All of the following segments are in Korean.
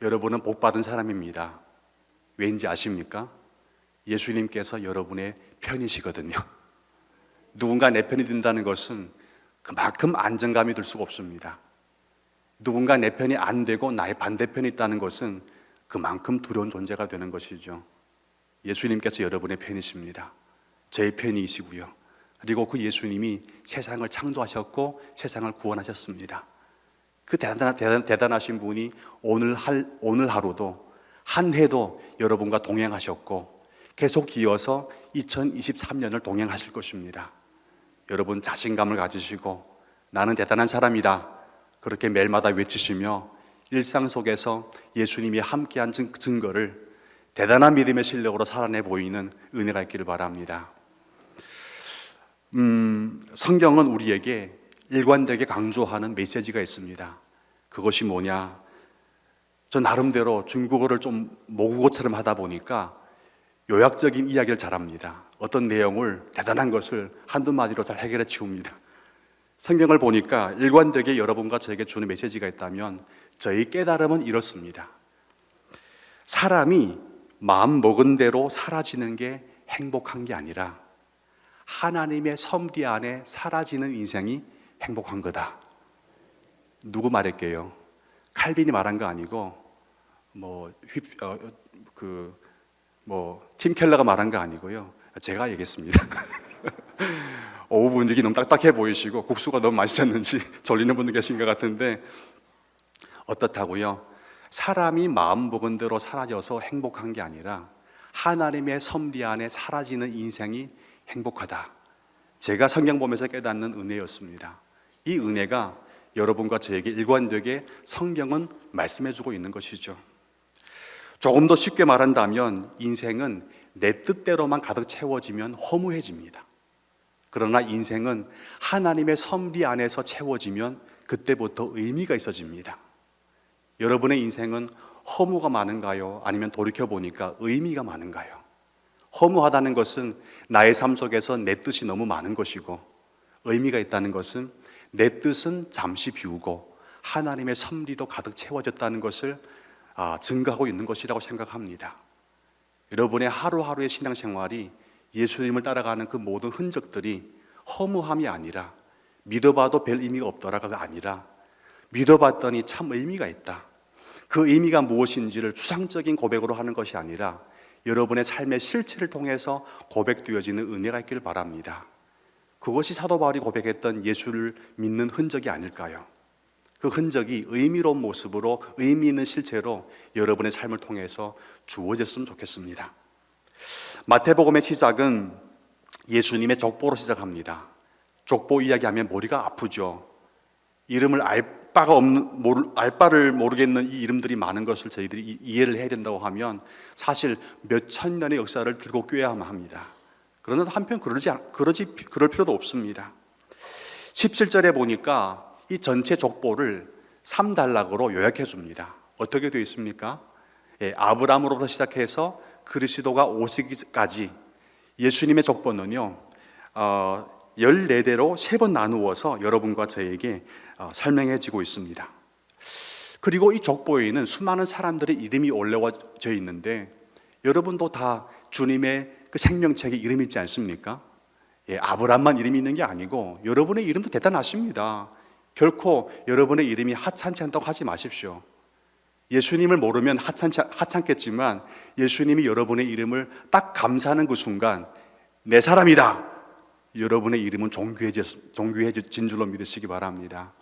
여러분은 복받은 사람입니다. 왠지 아십니까? 예수님께서 여러분의 편이시거든요. 누군가 내 편이 된다는 것은 그만큼 안정감이 들 수가 없습니다. 누군가 내 편이 안 되고 나의 반대편이 있다는 것은 그만큼 두려운 존재가 되는 것이죠. 예수님께서 여러분의 편이십니다. 제 편이시고요. 그리고 그 예수님이 세상을 창조하셨고 세상을 구원하셨습니다. 그 대단하신 분이 오늘 하루도 한 해도 여러분과 동행하셨고 계속 이어서 2023년을 동행하실 것입니다. 여러분 자신감을 가지시고 나는 대단한 사람이다 그렇게 매일마다 외치시며 일상 속에서 예수님이 함께한 증거를 대단한 믿음의 실력으로 살아내 보이는 은혜가 있기를 바랍니다. 성경은 우리에게 일관되게 강조하는 메시지가 있습니다. 그것이 뭐냐? 저 나름대로 중국어를 좀 모국어처럼 하다 보니까 요약적인 이야기를 잘합니다. 어떤 내용을 대단한 것을 한두 마디로 잘 해결해 치웁니다. 성경을 보니까 일관되게 여러분과 저에게 주는 메시지가 있다면 저희 깨달음은 이렇습니다. 사람이 마음 먹은 대로 사라지는 게 행복한 게 아니라 하나님의 섭리 안에 사라지는 인생이 행복한 거다. 누구 말할게요? 칼빈이 말한 거 아니고 팀 켈러가 말한 거 아니고요. 제가 얘기했습니다. 오후 분위기 너무 딱딱해 보이시고 국수가 너무 맛있었는지 졸리는 분들 계신 것 같은데 어떻다고요? 사람이 마음 먹은 대로 사라져서 행복한 게 아니라 하나님의 섭리 안에 사라지는 인생이 행복하다. 제가 성경 보면서 깨닫는 은혜였습니다. 이 은혜가 여러분과 저에게 일관되게 성경은 말씀해주고 있는 것이죠. 조금 더 쉽게 말한다면 인생은 내 뜻대로만 가득 채워지면 허무해집니다. 그러나 인생은 하나님의 섭리 안에서 채워지면 그때부터 의미가 있어집니다. 여러분의 인생은 허무가 많은가요? 아니면 돌이켜보니까 의미가 많은가요? 허무하다는 것은 나의 삶 속에서 내 뜻이 너무 많은 것이고, 의미가 있다는 것은 내 뜻은 잠시 비우고 하나님의 섭리도 가득 채워졌다는 것을 증거하고 있는 것이라고 생각합니다. 여러분의 하루하루의 신앙생활이 예수님을 따라가는 그 모든 흔적들이 허무함이 아니라 믿어봐도 별 의미가 없더라가 아니라 믿어봤더니 참 의미가 있다. 그 의미가 무엇인지를 추상적인 고백으로 하는 것이 아니라 여러분의 삶의 실체를 통해서 고백되어지는 은혜가 있기를 바랍니다. 그것이 사도 바울이 고백했던 예수를 믿는 흔적이 아닐까요? 그 흔적이 의미로운 모습으로 의미 있는 실체로 여러분의 삶을 통해서 주어졌으면 좋겠습니다. 마태복음의 시작은 예수님의 족보로 시작합니다. 족보 이야기하면 머리가 아프죠. 이름을 알 바를 모르겠는 이 이름들이 많은 것을 저희들이 이해를 해야 된다고 하면 사실 몇천 년의 역사를 들고 꿰야만 합니다. 그러나 한편 그럴 필요도 없습니다. 17절에 보니까 이 전체 족보를 3단락으로 요약해 줍니다. 어떻게 되어 있습니까? 아브라함으로부터 시작해서 그리스도가 오시기까지 예수님의 족보는요 14대로 3번 나누어서 여러분과 저에게 설명해지고 있습니다. 그리고 이 족보에는 수많은 사람들의 이름이 올라와져 있는데 여러분도 다 주님의 그 생명책에 이름이 있지 않습니까? 아브라함만 이름이 있는 게 아니고 여러분의 이름도 대단하십니다. 결코 여러분의 이름이 하찮지 않다고 하지 마십시오. 예수님을 모르면 하찮겠지만 예수님이 여러분의 이름을 딱 감사하는 그 순간 내 사람이다. 여러분의 이름은 존귀해진 줄로 믿으시기 바랍니다.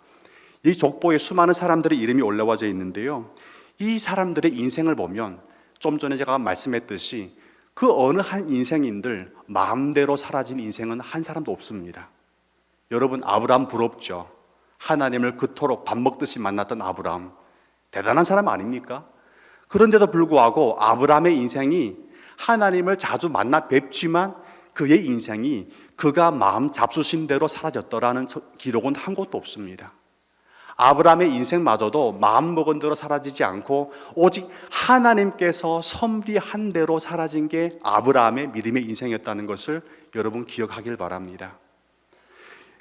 이 족보에 수많은 사람들의 이름이 올라와져 있는데요. 이 사람들의 인생을 보면 좀 전에 제가 말씀했듯이 그 어느 한 인생인들 마음대로 사라진 인생은 한 사람도 없습니다. 여러분 아브라함 부럽죠? 하나님을 그토록 밥 먹듯이 만났던 아브라함 대단한 사람 아닙니까? 그런데도 불구하고 아브라함의 인생이 하나님을 자주 만나 뵙지만 그의 인생이 그가 마음 잡수신 대로 사라졌더라는 기록은 한 곳도 없습니다. 아브라함의 인생마저도 마음먹은 대로 사라지지 않고 오직 하나님께서 섭리한 대로 사라진 게 아브라함의 믿음의 인생이었다는 것을 여러분 기억하길 바랍니다.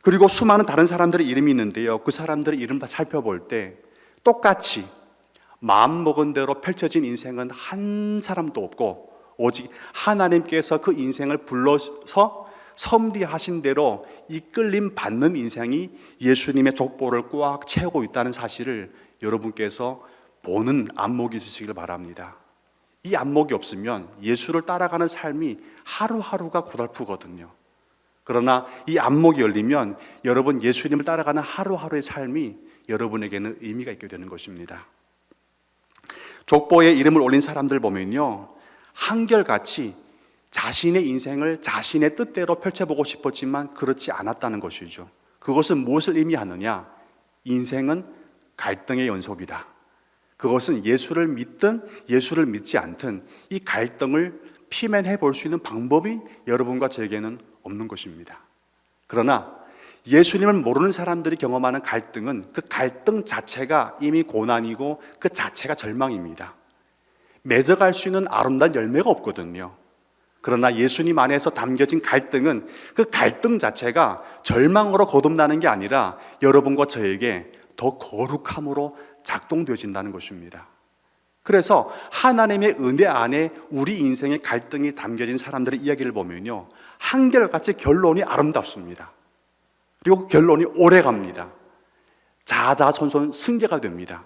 그리고 수많은 다른 사람들의 이름이 있는데요, 그 사람들의 이름 살펴볼 때 똑같이 마음먹은 대로 펼쳐진 인생은 한 사람도 없고 오직 하나님께서 그 인생을 불러서 섭리하신 대로 이끌림 받는 인생이 예수님의 족보를 꽉 채우고 있다는 사실을 여러분께서 보는 안목이 있으시길 바랍니다. 이 안목이 없으면 예수를 따라가는 삶이 하루하루가 고달프거든요. 그러나 이 안목이 열리면 여러분 예수님을 따라가는 하루하루의 삶이 여러분에게는 의미가 있게 되는 것입니다. 족보에 이름을 올린 사람들 보면요, 한결같이 자신의 인생을 자신의 뜻대로 펼쳐보고 싶었지만 그렇지 않았다는 것이죠. 그것은 무엇을 의미하느냐? 인생은 갈등의 연속이다. 그것은 예수를 믿든 예수를 믿지 않든 이 갈등을 피면해 볼 수 있는 방법이 여러분과 저에게는 없는 것입니다. 그러나 예수님을 모르는 사람들이 경험하는 갈등은 그 갈등 자체가 이미 고난이고 그 자체가 절망입니다. 맺어갈 수 있는 아름다운 열매가 없거든요. 그러나 예수님 안에서 담겨진 갈등은 그 갈등 자체가 절망으로 거듭나는 게 아니라 여러분과 저에게 더 거룩함으로 작동되어진다는 것입니다. 그래서 하나님의 은혜 안에 우리 인생의 갈등이 담겨진 사람들의 이야기를 보면요, 한결같이 결론이 아름답습니다. 그리고 결론이 오래갑니다. 자자손손 승계가 됩니다.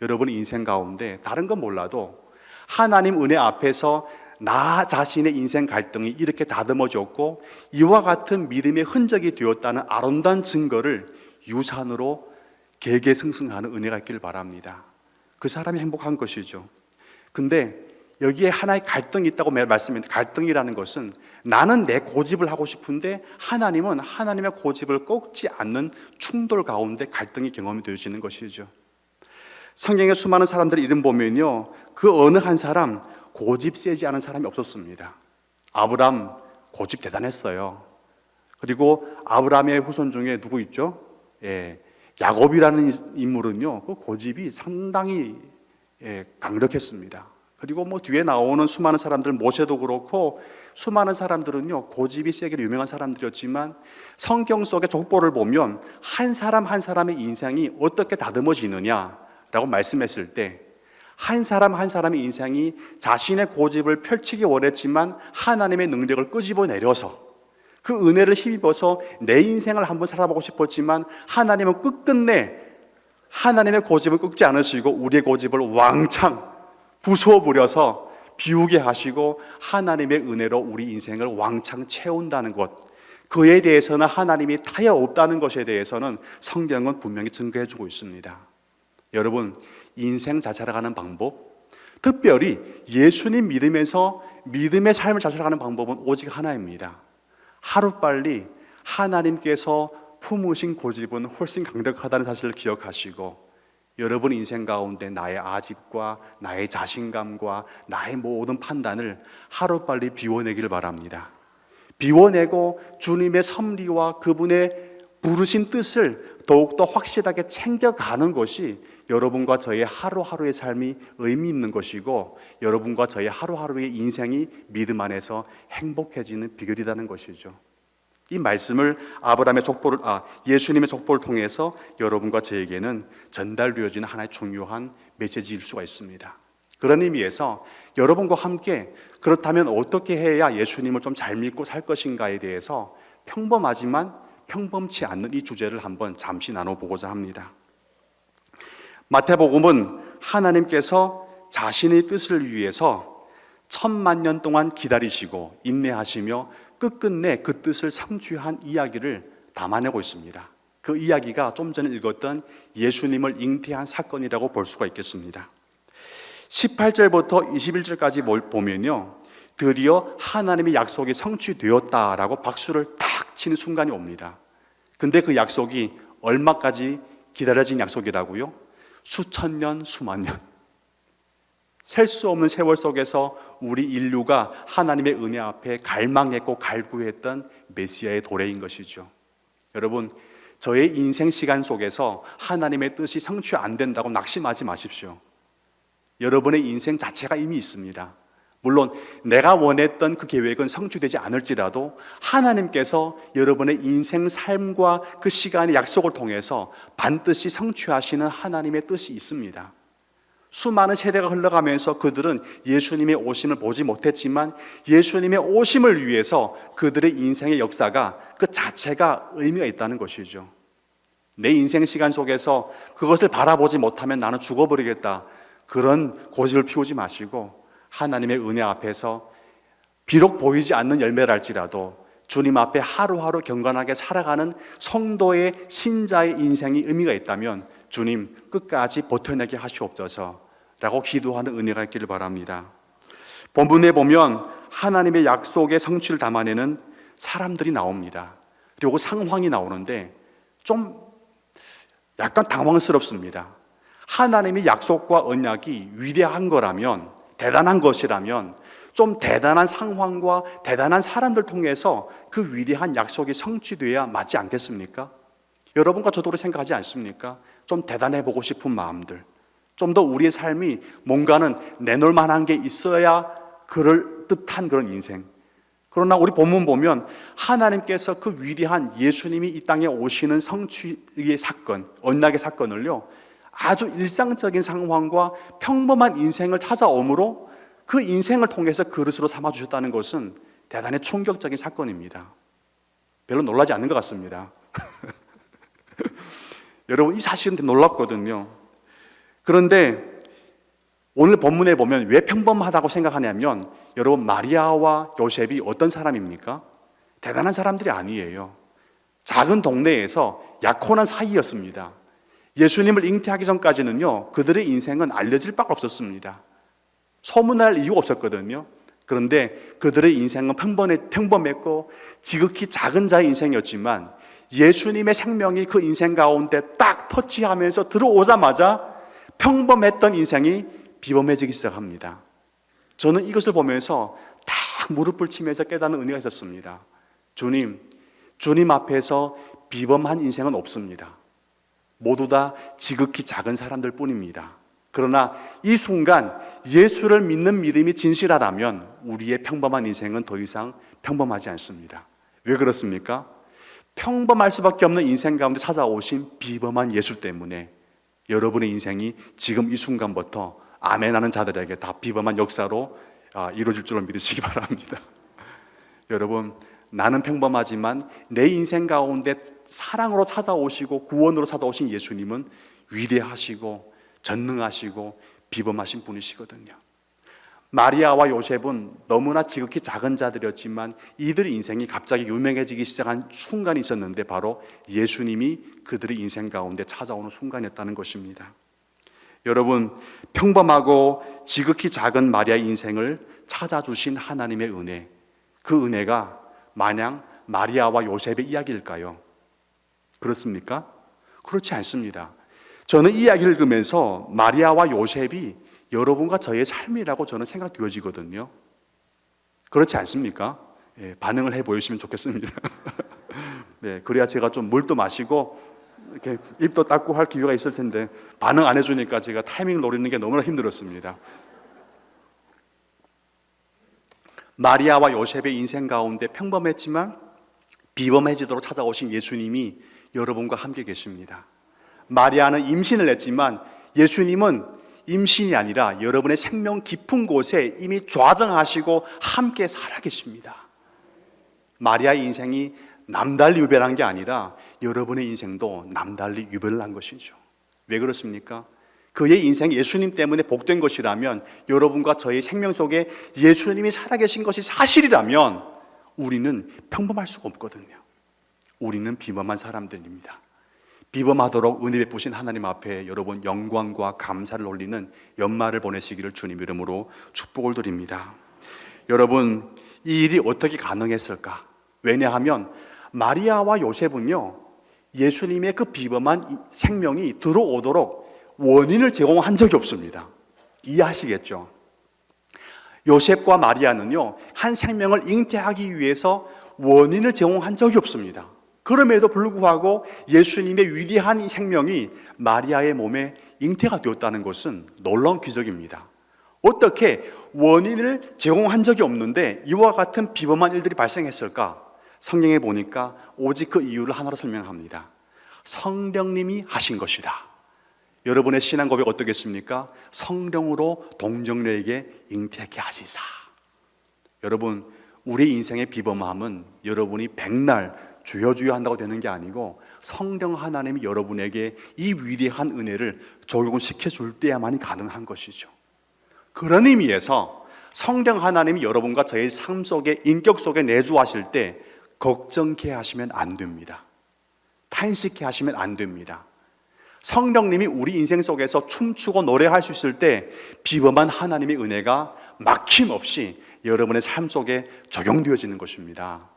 여러분의 인생 가운데 다른 건 몰라도 하나님 은혜 앞에서 나 자신의 인생 갈등이 이렇게 다듬어졌고 이와 같은 믿음의 흔적이 되었다는 아름다운 증거를 유산으로 계계승승하는 은혜가 있길 바랍니다. 그 사람이 행복한 것이죠. 근데 여기에 하나의 갈등이 있다고 말씀했는데, 갈등이라는 것은 나는 내 고집을 하고 싶은데 하나님은 하나님의 고집을 꺾지 않는 충돌 가운데 갈등이 경험이 되어지는 것이죠. 성경에 수많은 사람들 이름 보면요, 그 어느 한 사람 고집 세지 않은 사람이 없었습니다. 아브람 고집 대단했어요. 그리고 아브람의 후손 중에 누구 있죠? 야곱이라는 인물은요, 그 고집이 상당히 강력했습니다. 그리고 뒤에 나오는 수많은 사람들, 모세도 그렇고 수많은 사람들은요 고집이 세기로 유명한 사람들이었지만 성경 속의 족보를 보면 한 사람 한 사람의 인생이 어떻게 다듬어지느냐라고 말씀했을 때, 한 사람 한 사람의 인생이 자신의 고집을 펼치기 원했지만 하나님의 능력을 끄집어내려서 그 은혜를 힘입어서 내 인생을 한번 살아보고 싶었지만 하나님은 끝끝내 하나님의 고집을 꺾지 않으시고 우리의 고집을 왕창 부숴버려서 비우게 하시고 하나님의 은혜로 우리 인생을 왕창 채운다는 것, 그에 대해서는 하나님이 타협 없다는 것에 대해서는 성경은 분명히 증거해주고 있습니다. 여러분, 인생 잘 살아가는 방법, 특별히 예수님 믿으면서 믿음의 삶을 잘 살아가는 방법은 오직 하나입니다. 하루빨리 하나님께서 품으신 고집은 훨씬 강력하다는 사실을 기억하시고 여러분 인생 가운데 나의 아집과 나의 자신감과 나의 모든 판단을 하루빨리 비워내기를 바랍니다. 비워내고 주님의 섭리와 그분의 부르신 뜻을 더욱더 확실하게 챙겨가는 것이 여러분과 저의 하루하루의 삶이 의미 있는 것이고 여러분과 저의 하루하루의 인생이 믿음 안에서 행복해지는 비결이라는 것이죠. 이 말씀을 예수님의 족보를 통해서 여러분과 저에게는 전달되어지는 하나의 중요한 메시지일 수가 있습니다. 그런 의미에서 여러분과 함께 그렇다면 어떻게 해야 예수님을 좀 잘 믿고 살 것인가에 대해서 평범하지만 평범치 않는 이 주제를 한번 잠시 나눠보고자 합니다. 마태복음은 하나님께서 자신의 뜻을 위해서 1000만 동안 기다리시고 인내하시며 끝끝내 그 뜻을 성취한 이야기를 담아내고 있습니다. 그 이야기가 좀 전에 읽었던 예수님을 잉태한 사건이라고 볼 수가 있겠습니다. 18절부터 21절까지 보면요, 드디어 하나님의 약속이 성취되었다라고 박수를 탁 치는 순간이 옵니다. 근데 그 약속이 얼마까지 기다려진 약속이라고요? 수천 년, 수만 년, 셀 수 없는 세월 속에서 우리 인류가 하나님의 은혜 앞에 갈망했고 갈구했던 메시아의 도래인 것이죠. 여러분, 저의 인생 시간 속에서 하나님의 뜻이 성취 안 된다고 낙심하지 마십시오. 여러분의 인생 자체가 이미 있습니다. 물론 내가 원했던 그 계획은 성취되지 않을지라도 하나님께서 여러분의 인생 삶과 그 시간의 약속을 통해서 반드시 성취하시는 하나님의 뜻이 있습니다. 수많은 세대가 흘러가면서 그들은 예수님의 오심을 보지 못했지만 예수님의 오심을 위해서 그들의 인생의 역사가 그 자체가 의미가 있다는 것이죠. 내 인생 시간 속에서 그것을 바라보지 못하면 나는 죽어버리겠다, 그런 고집을 피우지 마시고 하나님의 은혜 앞에서 비록 보이지 않는 열매랄지라도 주님 앞에 하루하루 경건하게 살아가는 성도의 신자의 인생이 의미가 있다면 주님 끝까지 버텨내게 하시옵소서 라고 기도하는 은혜가 있기를 바랍니다. 본문에 보면 하나님의 약속의 성취를 담아내는 사람들이 나옵니다. 그리고 상황이 나오는데 좀 약간 당황스럽습니다. 하나님의 약속과 언약이 위대한 거라면, 대단한 것이라면 좀 대단한 상황과 대단한 사람들 통해서 그 위대한 약속이 성취돼야 맞지 않겠습니까? 여러분과 저도 그렇게 생각하지 않습니까? 좀 대단해 보고 싶은 마음들, 좀 더 우리의 삶이 뭔가는 내놓을 만한 게 있어야 그럴 듯한 그런 인생. 그러나 우리 본문 보면 하나님께서 그 위대한 예수님이 이 땅에 오시는 성취의 사건, 언약의 사건을요, 아주 일상적인 상황과 평범한 인생을 찾아오므로 그 인생을 통해서 그릇으로 삼아주셨다는 것은 대단히 충격적인 사건입니다. 별로 놀라지 않는 것 같습니다. 여러분, 이 사실은 놀랍거든요. 그런데 오늘 본문에 보면 왜 평범하다고 생각하냐면, 여러분, 마리아와 요셉이 어떤 사람입니까? 대단한 사람들이 아니에요. 작은 동네에서 약혼한 사이였습니다. 예수님을 잉태하기 전까지는요, 그들의 인생은 알려질 바가 없었습니다. 소문날 이유가 없었거든요. 그런데 그들의 인생은 평범했고 지극히 작은 자의 인생이었지만 예수님의 생명이 그 인생 가운데 딱 터치하면서 들어오자마자 평범했던 인생이 비범해지기 시작합니다. 저는 이것을 보면서 딱 무릎을 치면서 깨닫는 은혜가 있었습니다. 주님 앞에서 비범한 인생은 없습니다. 모두 다 지극히 작은 사람들 뿐입니다. 그러나 이 순간 예수를 믿는 믿음이 진실하다면 우리의 평범한 인생은 더 이상 평범하지 않습니다. 왜 그렇습니까? 평범할 수밖에 없는 인생 가운데 찾아오신 비범한 예수 때문에 여러분의 인생이 지금 이 순간부터 아멘하는 자들에게 다 비범한 역사로 이루어질 줄로 믿으시기 바랍니다. 여러분, 나는 평범하지만 내 인생 가운데 사랑으로 찾아오시고 구원으로 찾아오신 예수님은 위대하시고 전능하시고 비범하신 분이시거든요. 마리아와 요셉은 너무나 지극히 작은 자들이었지만 이들의 인생이 갑자기 유명해지기 시작한 순간이 있었는데 바로 예수님이 그들의 인생 가운데 찾아오는 순간이었다는 것입니다. 여러분, 평범하고 지극히 작은 마리아의 인생을 찾아주신 하나님의 은혜, 그 은혜가 마냥 마리아와 요셉의 이야기일까요? 그렇습니까? 그렇지 않습니다. 저는 이 이야기를 읽으면서 마리아와 요셉이 여러분과 저의 삶이라고 저는 생각되어지거든요. 그렇지 않습니까? 예, 반응을 해보시면 좋겠습니다. 네, 그래야 제가 좀 물도 마시고 이렇게 입도 닦고 할 기회가 있을 텐데 반응 안 해주니까 제가 타이밍을 노리는 게 너무나 힘들었습니다. 마리아와 요셉의 인생 가운데 평범했지만 비범해지도록 찾아오신 예수님이 여러분과 함께 계십니다. 마리아는 임신을 했지만 예수님은 임신이 아니라 여러분의 생명 깊은 곳에 이미 좌정하시고 함께 살아계십니다. 마리아의 인생이 남달리 유별한 게 아니라 여러분의 인생도 남달리 유별난 것이죠. 왜 그렇습니까? 그의 인생이 예수님 때문에 복된 것이라면, 여러분과 저의 생명 속에 예수님이 살아계신 것이 사실이라면 우리는 평범할 수가 없거든요. 우리는 비범한 사람들입니다. 비범하도록 은혜 베푸신 하나님 앞에 여러분 영광과 감사를 올리는 연말을 보내시기를 주님 이름으로 축복을 드립니다. 여러분, 이 일이 어떻게 가능했을까? 왜냐하면 마리아와 요셉은요, 예수님의 그 비범한 생명이 들어오도록 원인을 제공한 적이 없습니다. 이해하시겠죠? 요셉과 마리아는요, 한 생명을 잉태하기 위해서 원인을 제공한 적이 없습니다. 그럼에도 불구하고 예수님의 위대한 생명이 마리아의 몸에 잉태가 되었다는 것은 놀라운 기적입니다. 어떻게 원인을 제공한 적이 없는데 이와 같은 비범한 일들이 발생했을까? 성경에 보니까 오직 그 이유를 하나로 설명합니다. 성령님이 하신 것이다. 여러분의 신앙 고백 어떻겠습니까? 성령으로 동정녀에게 잉태케 하시사. 여러분, 우리 인생의 비범함은 여러분이 백날 주여 주여 한다고 되는 게 아니고 성령 하나님이 여러분에게 이 위대한 은혜를 적용시켜 줄 때야만이 가능한 것이죠. 그런 의미에서 성령 하나님이 여러분과 저의 삶 속에, 인격 속에 내주하실 때 걱정케 하시면 안 됩니다. 탄식케 하시면 안 됩니다. 성령님이 우리 인생 속에서 춤추고 노래할 수 있을 때 비범한 하나님의 은혜가 막힘없이 여러분의 삶 속에 적용되어지는 것입니다.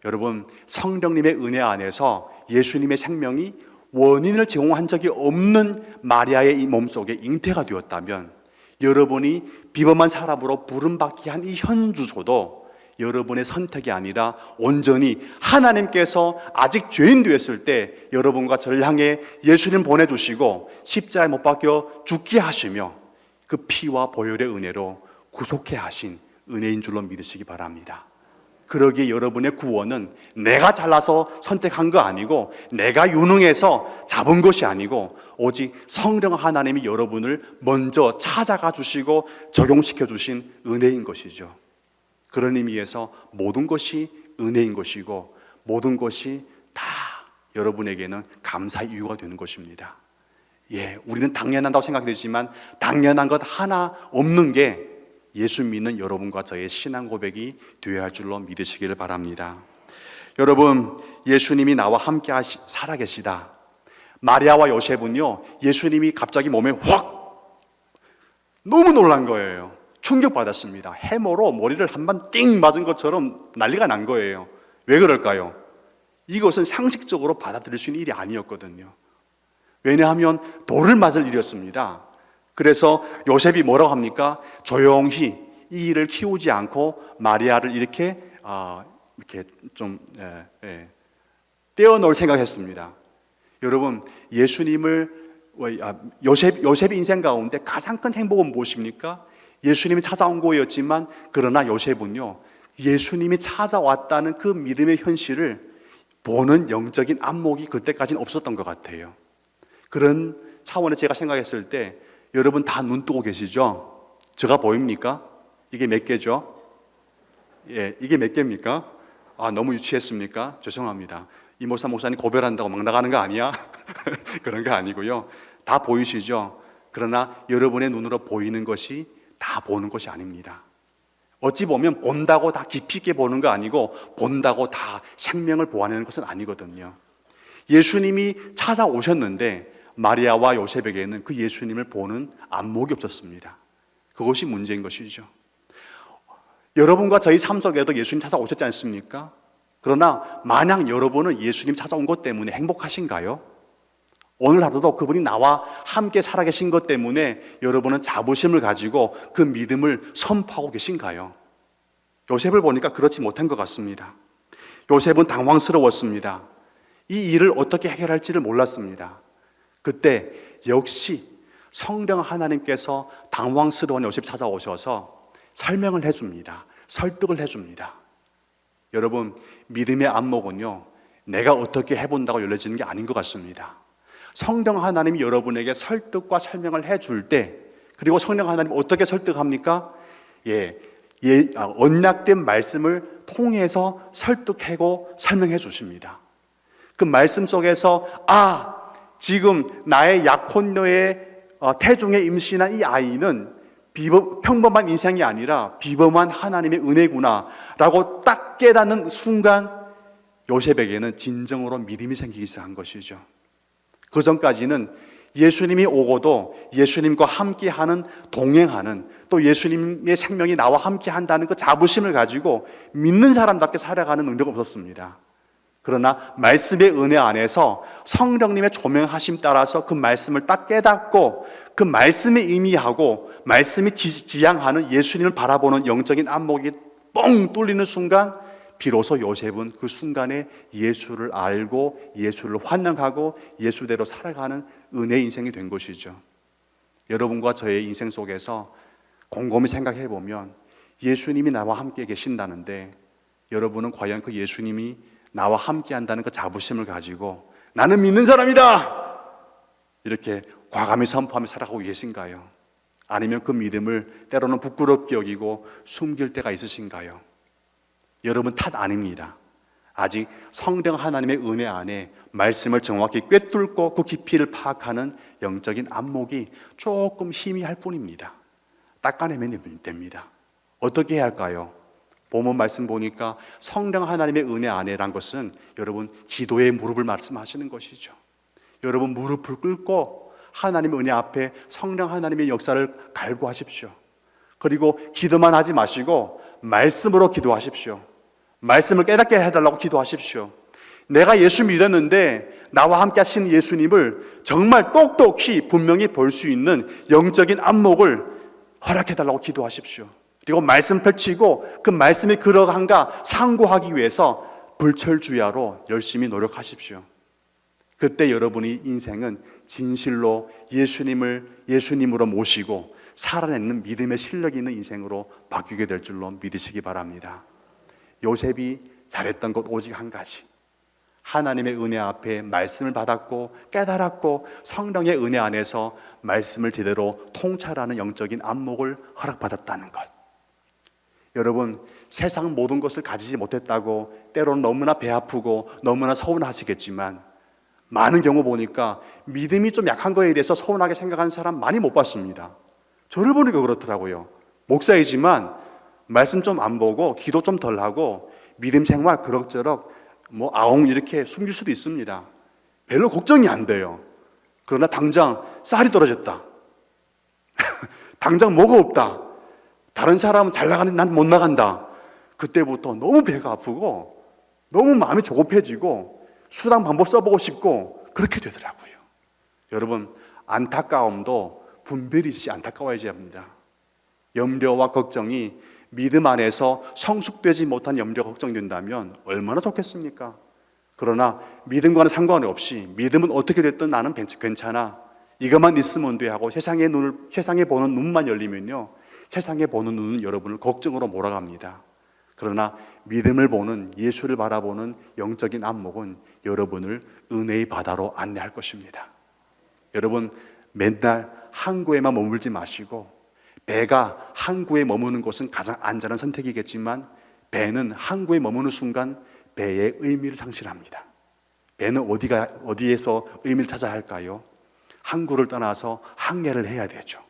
여러분, 성령님의 은혜 안에서 예수님의 생명이 원인을 제공한 적이 없는 마리아의 이 몸속에 잉태가 되었다면 여러분이 비범한 사람으로 부름받게 한 이 현주소도 여러분의 선택이 아니라 온전히 하나님께서 아직 죄인 되었을 때 여러분과 저를 향해 예수님 보내주시고 십자가에 못 박혀 죽게 하시며 그 피와 보혈의 은혜로 구속해 하신 은혜인 줄로 믿으시기 바랍니다. 그러기에 여러분의 구원은 내가 잘나서 선택한 거 아니고 내가 유능해서 잡은 것이 아니고 오직 성령 하나님이 여러분을 먼저 찾아가 주시고 적용시켜 주신 은혜인 것이죠. 그런 의미에서 모든 것이 은혜인 것이고 모든 것이 다 여러분에게는 감사의 이유가 되는 것입니다. 우리는 당연하다고 생각되지만 당연한 것 하나 없는 게 예수 믿는 여러분과 저의 신앙 고백이 되어야 할 줄로 믿으시기를 바랍니다. 여러분, 예수님이 나와 함께 살아계시다. 마리아와 요셉은요, 예수님이 갑자기 몸에 확 너무 놀란 거예요. 충격받았습니다. 해머로 머리를 한 번 띵 맞은 것처럼 난리가 난 거예요. 왜 그럴까요? 이것은 상식적으로 받아들일 수 있는 일이 아니었거든요. 왜냐하면 돌을 맞을 일이었습니다. 그래서 요셉이 뭐라고 합니까? 조용히 이 일을 키우지 않고 마리아를 이렇게 좀 떼어놓을 생각했습니다. 여러분, 요셉의 인생 가운데 가장 큰 행복은 무엇입니까? 예수님이 찾아온 거였지만 그러나 요셉은요, 예수님이 찾아왔다는 그 믿음의 현실을 보는 영적인 안목이 그때까지는 없었던 것 같아요. 그런 차원에서 제가 생각했을 때 여러분 다 눈 뜨고 계시죠? 제가 보입니까? 이게 몇 개죠? 이게 몇 개입니까? 너무 유치했습니까? 죄송합니다. 이 목사님 고별한다고 막 나가는 거 아니야? 그런 거 아니고요. 다 보이시죠? 그러나 여러분의 눈으로 보이는 것이 다 보는 것이 아닙니다. 어찌 보면 본다고 다 깊이 있게 보는 거 아니고 본다고 다 생명을 보아내는 것은 아니거든요. 예수님이 찾아오셨는데 마리아와 요셉에게는 그 예수님을 보는 안목이 없었습니다. 그것이 문제인 것이죠. 여러분과 저희 삶 속에도 예수님 찾아오셨지 않습니까? 그러나 만약 여러분은 예수님 찾아온 것 때문에 행복하신가요? 오늘 하루도 그분이 나와 함께 살아계신 것 때문에 여러분은 자부심을 가지고 그 믿음을 선포하고 계신가요? 요셉을 보니까 그렇지 못한 것 같습니다. 요셉은 당황스러웠습니다. 이 일을 어떻게 해결할지를 몰랐습니다. 그때 역시 성령 하나님께서 당황스러운 요셉 찾아오셔서 설명을 해줍니다. 설득을 해줍니다. 여러분, 믿음의 안목은요, 내가 어떻게 해본다고 열려지는 게 아닌 것 같습니다. 성령 하나님이 여러분에게 설득과 설명을 해줄 때, 그리고 성령 하나님 어떻게 설득합니까? 언약된 말씀을 통해서 설득하고 설명해 주십니다. 그 말씀 속에서 지금 나의 약혼녀의 태중에 임신한 이 아이는 평범한 인생이 아니라 비범한 하나님의 은혜구나 라고 딱 깨닫는 순간 요셉에게는 진정으로 믿음이 생기기 시작한 것이죠. 그 전까지는 예수님이 오고도 예수님과 함께하는, 동행하는, 또 예수님의 생명이 나와 함께한다는 그 자부심을 가지고 믿는 사람답게 살아가는 능력이 없었습니다. 그러나 말씀의 은혜 안에서 성령님의 조명하심 따라서 그 말씀을 딱 깨닫고 그 말씀에 의미하고 말씀이 지향하는 예수님을 바라보는 영적인 안목이 뻥 뚫리는 순간 비로소 요셉은 그 순간에 예수를 알고 예수를 환영하고 예수대로 살아가는 은혜의 인생이 된 것이죠. 여러분과 저의 인생 속에서 곰곰이 생각해 보면 예수님이 나와 함께 계신다는데 여러분은 과연 그 예수님이 나와 함께 한다는 그 자부심을 가지고 나는 믿는 사람이다! 이렇게 과감히 선포하며 살아가고 계신가요? 아니면 그 믿음을 때로는 부끄럽게 여기고 숨길 때가 있으신가요? 여러분 탓 아닙니다. 아직 성령 하나님의 은혜 안에 말씀을 정확히 꿰뚫고 그 깊이를 파악하는 영적인 안목이 조금 희미할 뿐입니다. 닦아내면 됩니다. 어떻게 해야 할까요? 본문 말씀 보니까 성령 하나님의 은혜 안에란 것은 여러분 기도의 무릎을 말씀하시는 것이죠. 여러분 무릎을 꿇고 하나님의 은혜 앞에 성령 하나님의 역사를 갈구하십시오. 그리고 기도만 하지 마시고 말씀으로 기도하십시오. 말씀을 깨닫게 해달라고 기도하십시오. 내가 예수 믿었는데 나와 함께 하신 예수님을 정말 똑똑히 분명히 볼 수 있는 영적인 안목을 허락해달라고 기도하십시오. 그리고 말씀 펼치고 그 말씀이 그러한가 상고하기 위해서 불철주야로 열심히 노력하십시오. 그때 여러분의 인생은 진실로 예수님으로 모시고 살아내는 믿음의 실력이 있는 인생으로 바뀌게 될 줄로 믿으시기 바랍니다. 요셉이 잘했던 것 오직 한 가지, 하나님의 은혜 앞에 말씀을 받았고 깨달았고 성령의 은혜 안에서 말씀을 제대로 통찰하는 영적인 안목을 허락받았다는 것. 여러분 세상 모든 것을 가지지 못했다고 때로는 너무나 배 아프고 너무나 서운하시겠지만 많은 경우 보니까 믿음이 좀 약한 거에 대해서 서운하게 생각하는 사람 많이 못 봤습니다. 저를 보니까 그렇더라고요. 목사이지만 말씀 좀 안 보고 기도 좀 덜 하고 믿음 생활 그럭저럭 아웅 이렇게 숨길 수도 있습니다. 별로 걱정이 안 돼요. 그러나 당장 쌀이 떨어졌다. 당장 뭐가 없다. 다른 사람은 잘 나가는데 난 못 나간다. 그때부터 너무 배가 아프고 너무 마음이 조급해지고 수단 방법 써보고 싶고 그렇게 되더라고요. 여러분 안타까움도 분별이시 안타까워야지 합니다. 염려와 걱정이 믿음 안에서 성숙되지 못한 염려 걱정이 된다면 얼마나 좋겠습니까? 그러나 믿음과는 상관없이 믿음은 어떻게 됐든 나는 괜찮아, 이것만 있으면 돼 하고 세상에 보는 눈만 열리면요, 세상에 보는 눈은 여러분을 걱정으로 몰아갑니다. 그러나 믿음을 보는, 예수를 바라보는 영적인 안목은 여러분을 은혜의 바다로 안내할 것입니다. 여러분 맨날 항구에만 머물지 마시고, 배가 항구에 머무는 곳은 가장 안전한 선택이겠지만 배는 항구에 머무는 순간 배의 의미를 상실합니다. 배는 어디에서 의미를 찾아야 할까요? 항구를 떠나서 항해를 해야 되죠.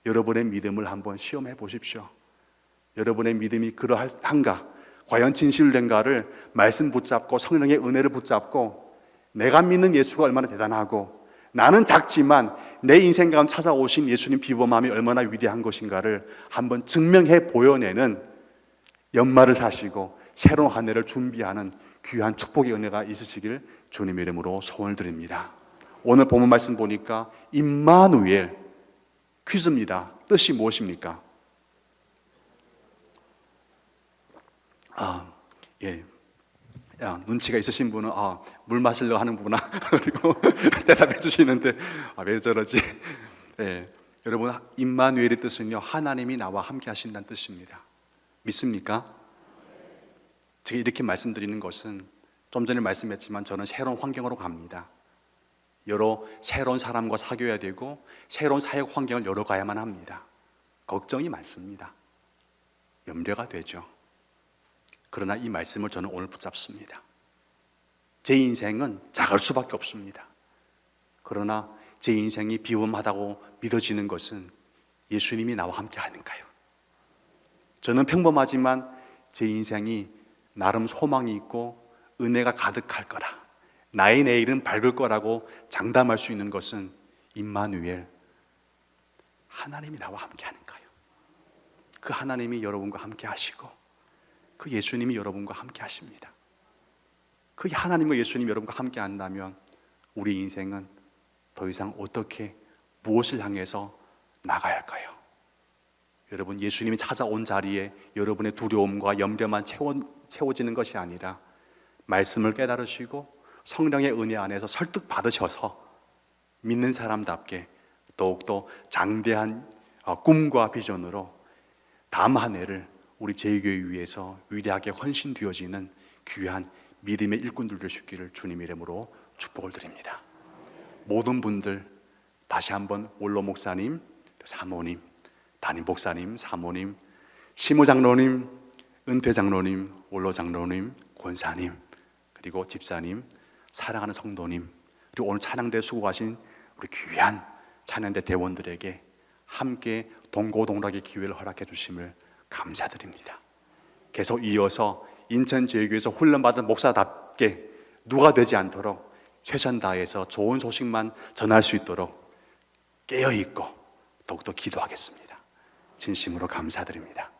여러분의 믿음을 한번 시험해 보십시오. 여러분의 믿음이 그러한가, 과연 진실된가를 말씀 붙잡고 성령의 은혜를 붙잡고 내가 믿는 예수가 얼마나 대단하고 나는 작지만 내 인생 가운데 찾아오신 예수님 비범함이 얼마나 위대한 것인가를 한번 증명해 보여내는 연말을 사시고 새로운 한 해를 준비하는 귀한 축복의 은혜가 있으시길 주님의 이름으로 소원을 드립니다. 오늘 본문 말씀 보니까 임마누엘, 퀴즈입니다. 뜻이 무엇입니까? 눈치가 있으신 분은 물 마시려고 하는구나 그리고 대답해 주시는데 왜 저러지? 여러분 임마누엘의 뜻은요, 하나님이 나와 함께 하신다는 뜻입니다. 믿습니까? 제가 이렇게 말씀드리는 것은 좀 전에 말씀했지만 저는 새로운 환경으로 갑니다. 여러 새로운 사람과 사귀어야 되고 새로운 사역 환경을 열어가야만 합니다. 걱정이 많습니다. 염려가 되죠. 그러나 이 말씀을 저는 오늘 붙잡습니다. 제 인생은 작을 수밖에 없습니다. 그러나 제 인생이 비범하다고 믿어지는 것은 예수님이 나와 함께 하는가요? 저는 평범하지만 제 인생이 나름 소망이 있고 은혜가 가득할 거라, 나의 내일은 밝을 거라고 장담할 수 있는 것은 임마누엘, 하나님이 나와 함께 하는가요? 그 하나님이 여러분과 함께 하시고 그 예수님이 여러분과 함께 하십니다. 그 하나님과 예수님이 여러분과 함께 한다면 우리 인생은 더 이상 어떻게 무엇을 향해서 나가야 할까요? 여러분 예수님이 찾아온 자리에 여러분의 두려움과 염려만 채워지는 것이 아니라 말씀을 깨달으시고 성령의 은혜 안에서 설득받으셔서 믿는 사람답게 더욱더 장대한 꿈과 비전으로 다음 한 해를 우리 제2교회 위해서 위대하게 헌신되어지는 귀한 믿음의 일꾼들 되시기를 주님 이름으로 축복을 드립니다. 모든 분들 다시 한번 원로 목사님, 사모님, 담임 목사님, 사모님, 시무장로님, 은퇴장로님, 원로 장로님, 권사님, 그리고 집사님, 사랑하는 성도님, 그리고 오늘 찬양대 수고하신 우리 귀한 찬양대 대원들에게 함께 동고동락의 기회를 허락해 주심을 감사드립니다. 계속 이어서 인천제일교회에서 훈련받은 목사답게 누가 되지 않도록 최선 다해서 좋은 소식만 전할 수 있도록 깨어있고 더욱더 기도하겠습니다. 진심으로 감사드립니다.